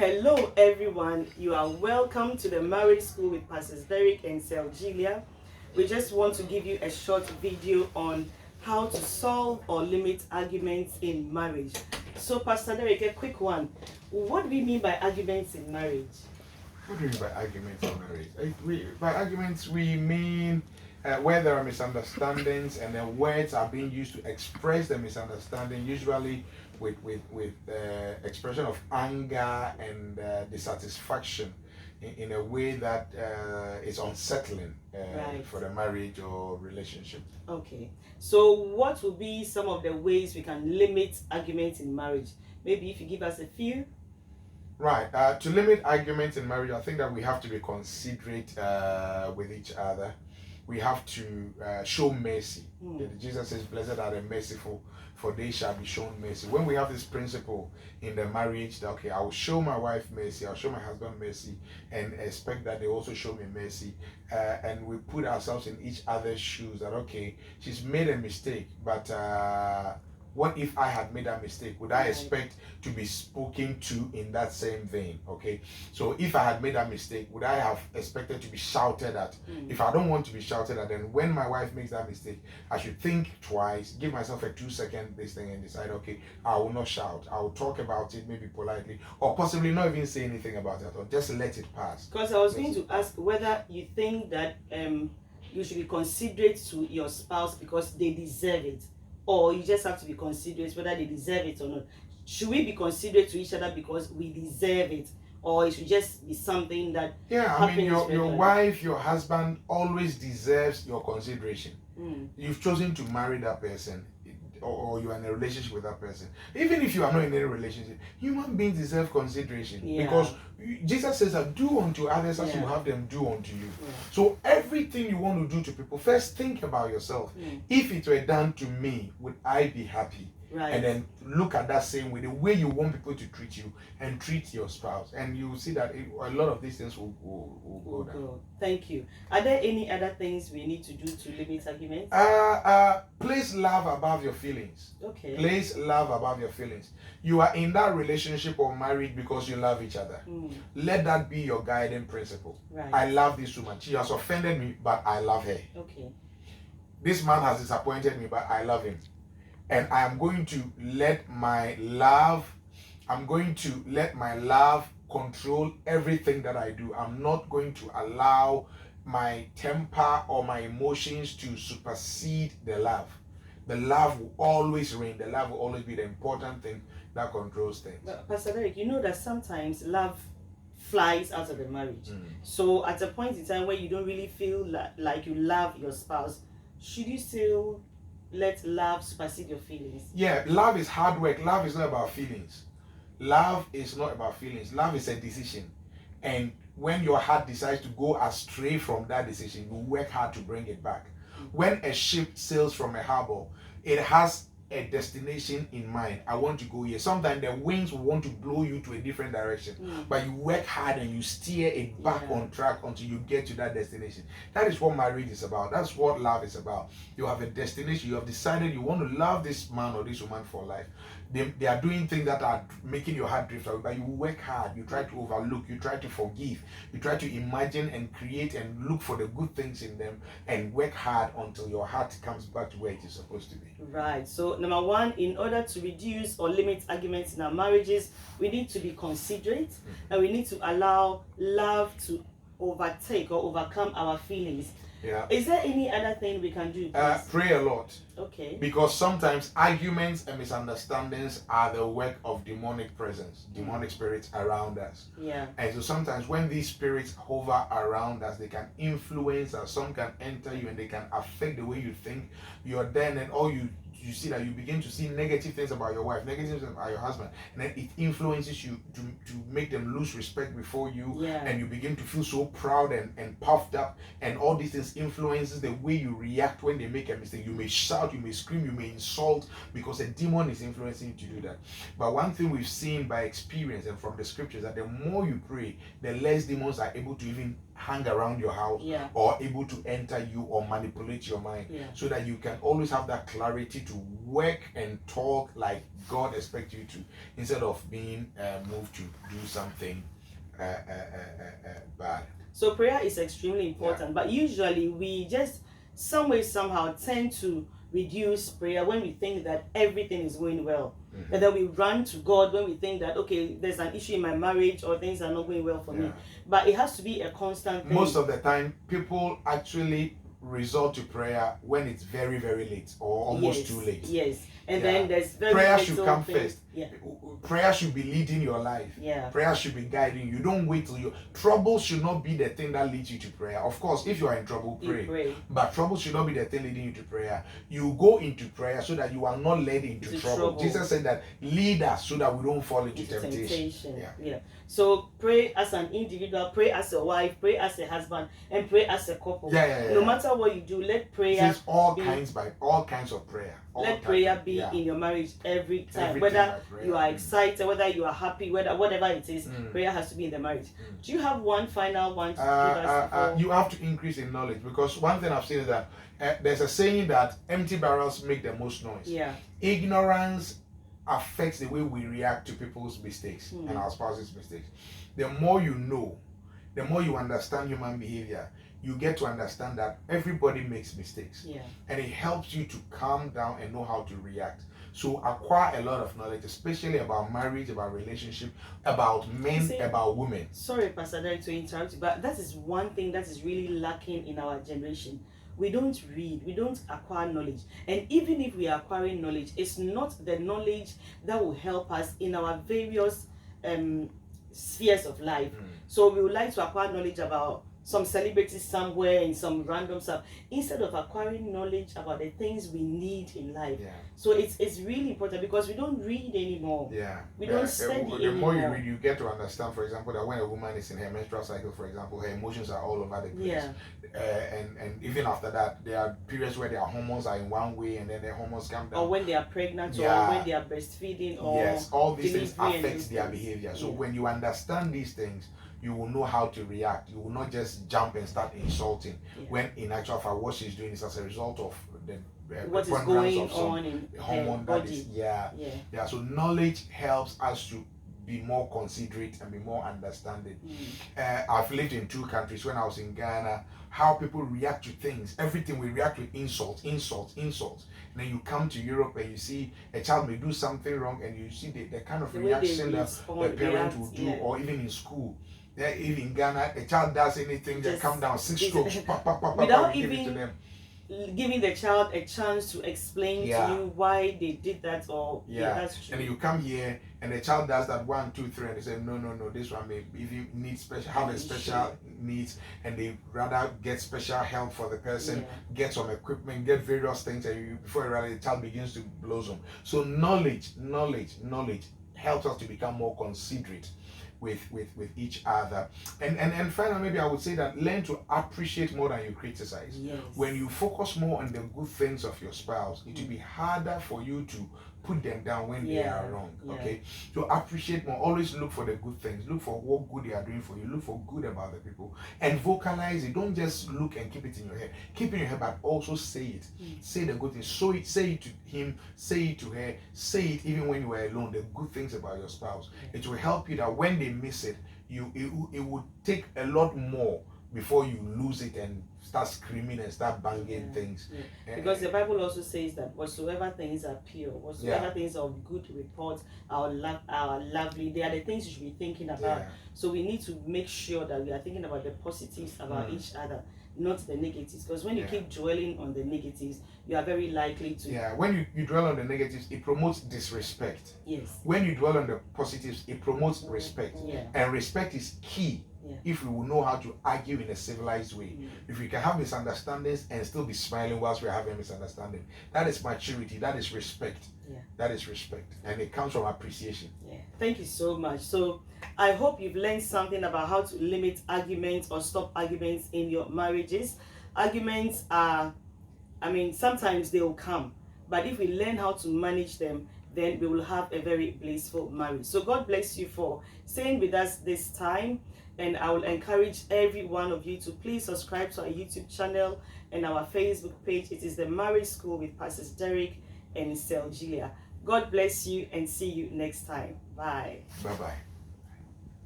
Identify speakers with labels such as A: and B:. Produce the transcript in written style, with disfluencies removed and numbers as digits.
A: Hello everyone, you are welcome to the Marriage School with Pastors Derek and Selgilia. We just want to give you a short video on how to solve or limit arguments in marriage. So Pastor Derek, a quick one. What do we mean by arguments in marriage?
B: What do you mean by arguments in marriage? By arguments, we mean where there are misunderstandings and the words are being used to express the misunderstanding, usually with expression of anger and dissatisfaction in a way that is unsettling
A: Right.
B: for the marriage or relationship.
A: Okay. So what will be some of the ways we can limit arguments in marriage? Maybe if you give us a few.
B: Right. To limit arguments in marriage, I think that we have to be considerate with each other. We have to show mercy. Jesus says, "Blessed are the merciful, for they shall be shown mercy." When we have this principle in the marriage that, okay, I will show my wife mercy, I'll show my husband mercy, and expect that they also show me mercy, and we put ourselves in each other's shoes that, okay, she's made a mistake, but what if I had made that mistake? Would I expect to be spoken to in that same vein? Okay. So if I had made that mistake, would I have expected to be shouted at? If I don't want to be shouted at, then when my wife makes that mistake, I should think twice, give myself a 2-second this thing and decide, okay, I will not shout. I will talk about it, maybe politely, or possibly not even say anything about it, or just let it pass.
A: Because I was going to ask whether you think that you should be considerate to your spouse because they deserve it, or you just have to be considerate whether they deserve it or not. Should we be considerate to each other because we deserve it, or it should just be something that
B: I mean, your wife, your husband always deserves your consideration. You've chosen to marry that person, or you are in a relationship with that person. Even if you are not in any relationship, human beings deserve consideration, because Jesus says that do unto others as you have them do unto you. So everything you want to do to people, first think about yourself. If it were done to me, would I be happy?
A: Right.
B: And then look at that same way, the way you want people to treat you and treat your spouse, and you will see that a lot of these things will go down.
A: Thank you. Are there any other things we need to do to limit arguments?
B: Place love above your feelings.
A: Okay.
B: Place love above your feelings. You are in that relationship or marriage because you love each other. Let that be your guiding principle.
A: Right.
B: I love this woman. She has offended me, but I love her.
A: Okay.
B: This man has disappointed me, but I love him. And I am going to let my love control everything that I do. I'm not going to allow my temper or my emotions to supersede the love. The love will always reign. The love will always be the important thing that controls things.
A: But Pastor Derek, you know that sometimes love flies out of the marriage. So at a point in time where you don't really feel like you love your spouse, should you still let love supersede your feelings?
B: Yeah, love is hard work. Love is not about feelings. Love is not about feelings. Love is a decision. And when your heart decides to go astray from that decision, you work hard to bring it back. When a ship sails from a harbor, it has a destination in mind. I want to go here. Sometimes the winds will want to blow you to a different direction, but you work hard and you steer it back on track until you get to that destination. That is what marriage is about. That's what love is about. You have a destination. You have decided you want to love this man or this woman for life. They are doing things that are making your heart drift away, but you work hard. You try to overlook. You try to forgive. You try to imagine and create and look for the good things in them and work hard until your heart comes back to where it is supposed to be.
A: Right. So number one, in order to reduce or limit arguments in our marriages, we need to be considerate, and we need to allow love to overtake or overcome our feelings.
B: Yeah.
A: Is there any other thing we can do?
B: Pray a lot.
A: Okay.
B: Because sometimes arguments and misunderstandings are the work of demonic presence, demonic spirits around us.
A: Yeah.
B: And so sometimes when these spirits hover around us, they can influence us. Some can enter you and they can affect the way you think. You're then, and all you see that you begin to see negative things about your wife, negative things about your husband, and then it influences you to make them lose respect before you, and you begin to feel so proud and puffed up, and all these things influences the way you react when they make a mistake. You may shout, you may scream, you may insult, because a demon is influencing you to do that. But one thing we've seen by experience and from the scriptures, that the more you pray, the less demons are able to even hang around your house or able to enter you or manipulate your mind, so that you can always have that clarity to to work and talk like God expects you to, instead of being moved to do something bad.
A: So prayer is extremely important, but usually we just somehow tend to reduce prayer when we think that everything is going well. And then we run to God when we think that, okay, there's an issue in my marriage or things are not going well for me. But it has to be a constant thing.
B: Most of the time, people actually resort to prayer when it's very, very late or almost too late.
A: Yes. And then there's
B: prayer should come first.
A: Yeah.
B: Prayer should be leading your life.
A: Yeah.
B: Prayer should be guiding you. Don't wait till you. Trouble should not be the thing that leads you to prayer. Of course, if you are in trouble, pray. But trouble should not be the thing leading you to prayer. You go into prayer so that you are not led into trouble. Jesus said that lead us so that we don't fall into temptation.
A: Yeah. So pray as an individual, pray as a wife, pray as a husband, and pray as a couple. No matter what you do, let prayer
B: all kinds of prayer.
A: Let prayer be in your marriage every time. Whether you are excited, whether you are happy, whatever it is, prayer has to be in the marriage. Do you have one final one to give us?
B: You have to increase in knowledge, because one thing I've seen is that there's a saying that empty barrels make the most noise.
A: Yeah.
B: Ignorance affects the way we react to people's mistakes and our spouse's mistakes. The more you know, the more you understand human behavior, you get to understand that everybody makes mistakes. And it helps you to calm down and know how to react. So acquire a lot of knowledge, especially about marriage, about relationship, about men, about women.
A: Sorry, Pastor Derek, to interrupt you, but that is one thing that is really lacking in our generation. We don't read, we don't acquire knowledge. And even if we are acquiring knowledge, it's not the knowledge that will help us in our various spheres of life. So we would like to acquire knowledge about some celebrities somewhere in some random stuff, instead of acquiring knowledge about the things we need in life. So it's really important, because we don't read anymore. We don't study anymore.
B: The more you read, you get to understand, for example, that when a woman is in her menstrual cycle, for example, her emotions are all over the place. And even after that, there are periods where their hormones are in one way and then their hormones come down.
A: Or when they are pregnant, or when they are breastfeeding, or
B: all these things affect their behavior. So when you understand these things, you will know how to react. You will not just jump and start insulting, when in actual fact what she's doing is as a result of
A: what is going on in
B: hormone
A: her body.
B: So knowledge helps us to be more considerate and be more understanding. I've lived in 2 countries. When I was in Ghana, how people react to things, everything we react with insults. And then you come to Europe and you see a child may do something wrong, and you see the kind of reaction that the parent will do, or even in school. Even in Ghana, a child does anything, they come down 6 strokes,
A: without even giving the child a chance to explain to you why they did that, or that's true.
B: And you come here and the child does that 1, 2, 3, and they say no, this one may even need special needs, and they rather get special help for the person, get some equipment, get various things, and before the child begins to blossom. So knowledge helps us to become more considerate with each other. And finally, maybe I would say that learn to appreciate more than you criticize. When you focus more on the good things of your spouse, it will be harder for you to put them down when they are wrong. Okay, so appreciate more. Always look for the good things. Look for what good they are doing for you. Look for good about the people, and vocalize it. Don't just look and keep it in your head. Keep it in your head, but also say it. Say the good things. So say it to him. Say it to her. Say it even when you are alone. The good things about your spouse. It will help you that when they miss it, it would take a lot more before you lose it and start screaming and start banging things.
A: Because the Bible also says that whatsoever things are pure, whatsoever things are of good report, are lovely, they are the things you should be thinking about. So we need to make sure that we are thinking about the positives about each other, not the negatives. Because when you keep dwelling on the negatives, you are very likely to...
B: when you dwell on the negatives, it promotes disrespect. When you dwell on the positives, it promotes respect. And respect is key. If we will know how to argue in a civilized way, if we can have misunderstandings and still be smiling whilst we're having a misunderstanding, that is maturity, that is respect. That is respect, and it comes from appreciation.
A: Thank you so much. So I hope you've learned something about how to limit arguments or stop arguments in your marriages. Arguments are, sometimes they will come, but if we learn how to manage them, then we will have a very blissful marriage. So God bless you for staying with us this time. And I will encourage every one of you to please subscribe to our YouTube channel and our Facebook page. It is the Marriage School with Pastor Derek and Selgilia. God bless you and see you next time. Bye.
B: Bye-bye.